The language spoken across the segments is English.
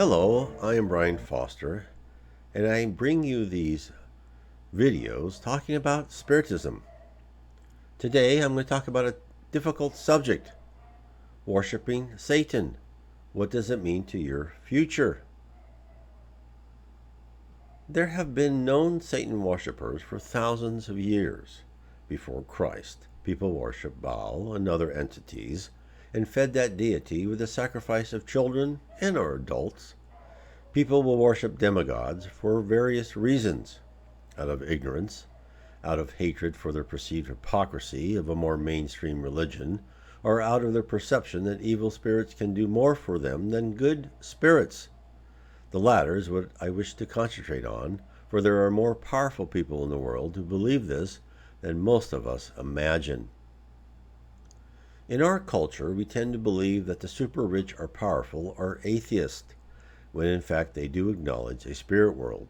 Hello, I am Brian Foster, and I bring you these videos talking about Spiritism. Today I'm going to talk about a difficult subject, worshiping Satan. What does it mean to your future? There have been known Satan worshippers for thousands of years. Before Christ, people worshiped Baal and other entities and fed that deity with the sacrifice of children and or adults. People will worship demigods for various reasons: out of ignorance, out of hatred for their perceived hypocrisy of a more mainstream religion, or out of their perception that evil spirits can do more for them than good spirits. The latter is what I wish to concentrate on, for there are more powerful people in the world who believe this than most of us imagine. In our culture, we tend to believe that the super rich or powerful are atheists, when in fact they do acknowledge a spirit world,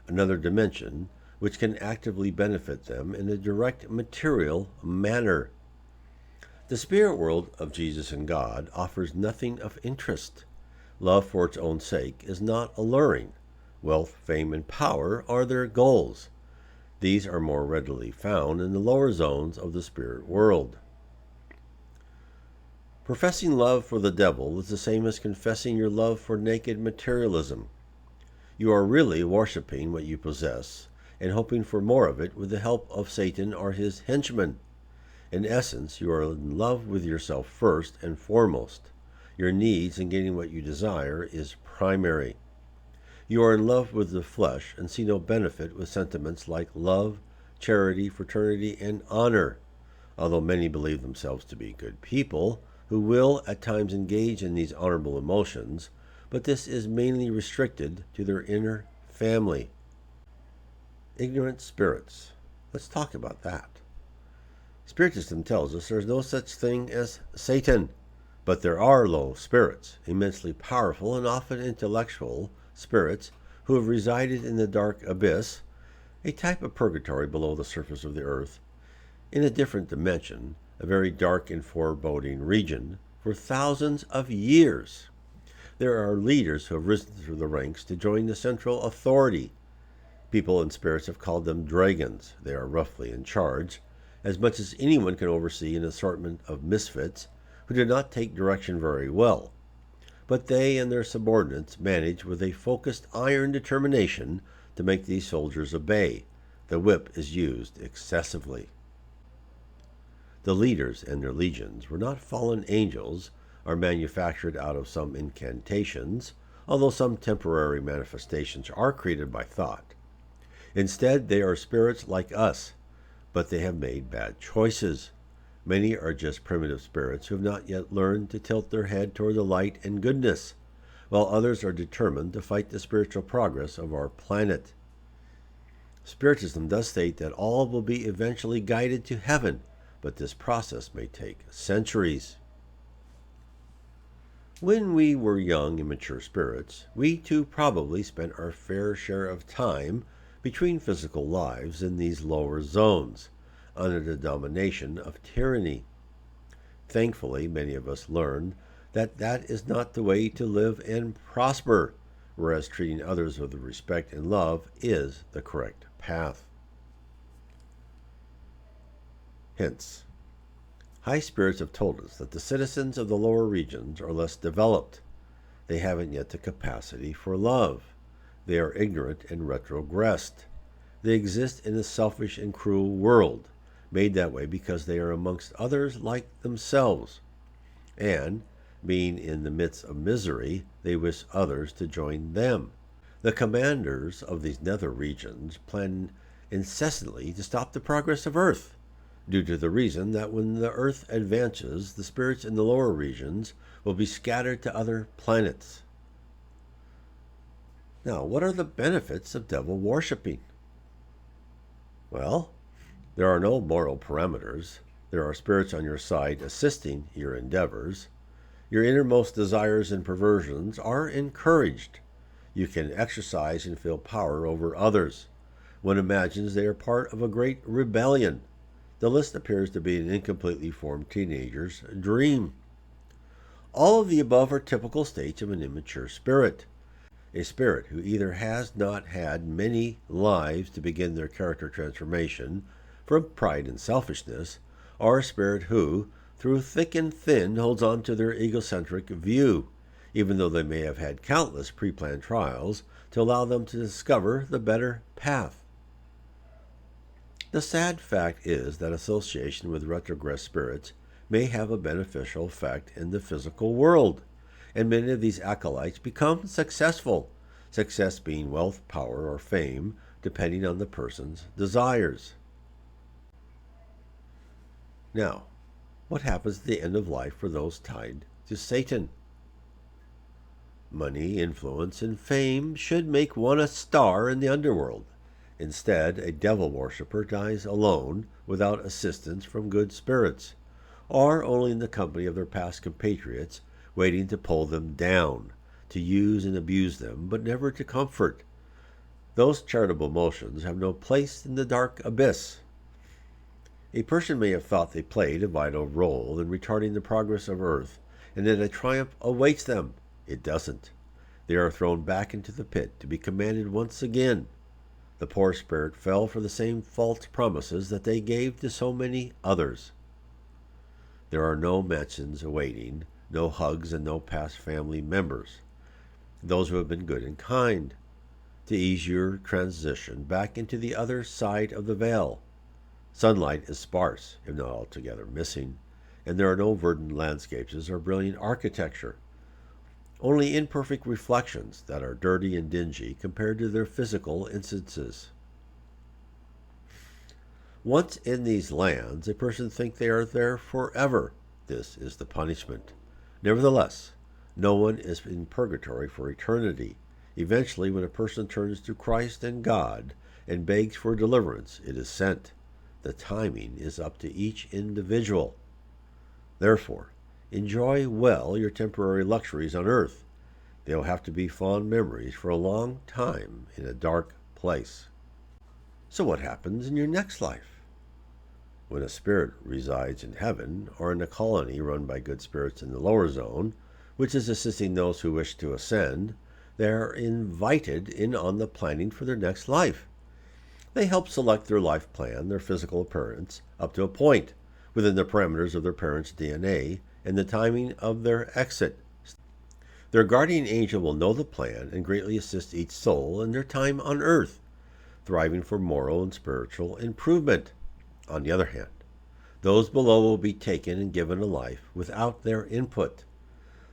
another dimension, which can actively benefit them in a direct material manner. The spirit world of Jesus and God offers nothing of interest. Love for its own sake is not alluring. Wealth, fame, and power are their goals. These are more readily found in the lower zones of the spirit world. Professing love for the devil is the same as confessing your love for naked materialism. You are really worshiping what you possess and hoping for more of it with the help of Satan or his henchmen. In essence, you are in love with yourself first and foremost. Your needs in getting what you desire is primary. You are in love with the flesh and see no benefit with sentiments like love, charity, fraternity, and honor. Although many believe themselves to be good people, who will at times engage in these honorable emotions, but this is mainly restricted to their inner family. Ignorant spirits. Let's talk about that. Spiritism tells us there is no such thing as Satan, but there are low spirits, immensely powerful and often intellectual spirits who have resided in the dark abyss, a type of purgatory below the surface of the earth, in a different dimension, a very dark and foreboding region, for thousands of years. There are leaders who have risen through the ranks to join the central authority. People and spirits have called them dragons. They are roughly in charge, as much as anyone can oversee an assortment of misfits who do not take direction very well. But they and their subordinates manage with a focused iron determination to make these soldiers obey. The whip is used excessively. The leaders and their legions were not fallen angels or manufactured out of some incantations, although some temporary manifestations are created by thought. Instead, they are spirits like us, but they have made bad choices. Many are just primitive spirits who have not yet learned to tilt their head toward the light and goodness, while others are determined to fight the spiritual progress of our planet. Spiritism does state that all will be eventually guided to heaven, but this process may take centuries. When we were young, immature spirits, we too probably spent our fair share of time between physical lives in these lower zones, under the domination of tyranny. Thankfully, many of us learned that that is not the way to live and prosper, whereas treating others with respect and love is the correct path. Hence, high spirits have told us that the citizens of the lower regions are less developed. They haven't yet the capacity for love. They are ignorant and retrogressed. They exist in a selfish and cruel world, made that way because they are amongst others like themselves. And, being in the midst of misery, they wish others to join them. The commanders of these nether regions plan incessantly to stop the progress of Earth, due to the reason that when the Earth advances, the spirits in the lower regions will be scattered to other planets. Now, what are the benefits of devil worshipping? Well, there are no moral parameters. There are spirits on your side assisting your endeavors. Your innermost desires and perversions are encouraged. You can exercise and feel power over others. One imagines they are part of a great rebellion. The list appears to be an incompletely formed teenager's dream. All of the above are typical states of an immature spirit. A spirit who either has not had many lives to begin their character transformation from pride and selfishness, or a spirit who, through thick and thin, holds on to their egocentric view, even though they may have had countless pre-planned trials to allow them to discover the better path. The sad fact is that association with retrogress spirits may have a beneficial effect in the physical world, and many of these acolytes become successful, success being wealth, power, or fame, depending on the person's desires. Now, what happens at the end of life for those tied to Satan? Money, influence, and fame should make one a star in the underworld. Instead, a devil worshipper dies alone, without assistance from good spirits, or only in the company of their past compatriots, waiting to pull them down, to use and abuse them, but never to comfort. Those charitable motions have no place in the dark abyss. A person may have thought they played a vital role in retarding the progress of Earth, and that a triumph awaits them. It doesn't. They are thrown back into the pit to be commanded once again. The poor spirit fell for the same false promises that they gave to so many others. There are no mansions awaiting, no hugs, and no past family members, those who have been good and kind, to ease your transition back into the other side of the veil. Sunlight is sparse, if not altogether missing, and there are no verdant landscapes or brilliant architecture, only imperfect reflections that are dirty and dingy compared to their physical instances. Once in these lands, a person thinks they are there forever. This is the punishment. Nevertheless, no one is in purgatory for eternity. Eventually, when a person turns to Christ and God and begs for deliverance, it is sent. The timing is up to each individual. Therefore, enjoy well your temporary luxuries on earth. They will have to be fond memories for a long time in a dark place. So what happens in your next life? When a spirit resides in heaven, or in a colony run by good spirits in the lower zone, which is assisting those who wish to ascend, they are invited in on the planning for their next life. They help select their life plan, their physical appearance, up to a point, within the parameters of their parents' DNA, and the timing of their exit. Their guardian angel will know the plan and greatly assist each soul in their time on earth, thriving for moral and spiritual improvement. On the other hand, those below will be taken and given a life without their input.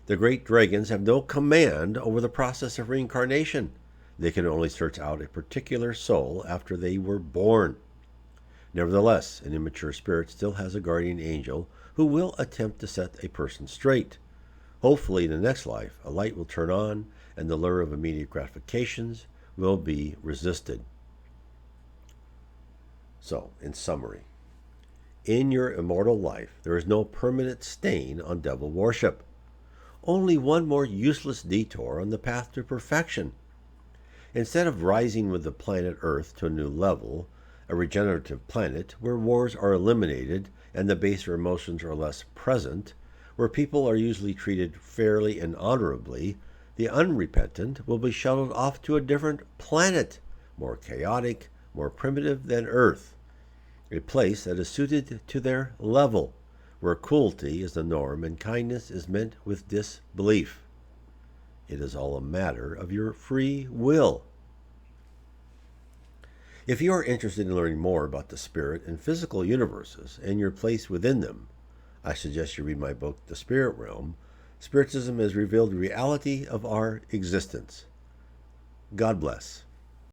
The great dragons have no command over the process of reincarnation. They can only search out a particular soul after they were born. Nevertheless, an immature spirit still has a guardian angel who will attempt to set a person straight. Hopefully, in the next life, a light will turn on and the lure of immediate gratifications will be resisted. So, in summary, in your immortal life, there is no permanent stain on devil worship. Only one more useless detour on the path to perfection. Instead of rising with the planet Earth to a new level, a regenerative planet where wars are eliminated and the baser emotions are less present, where people are usually treated fairly and honorably, the unrepentant will be shuttled off to a different planet, more chaotic, more primitive than Earth, a place that is suited to their level, where cruelty is the norm and kindness is met with disbelief. It is all a matter of your free will. If you are interested in learning more about the spirit and physical universes and your place within them, I suggest you read my book, The Spirit Realm. Spiritism has revealed the reality of our existence. God bless.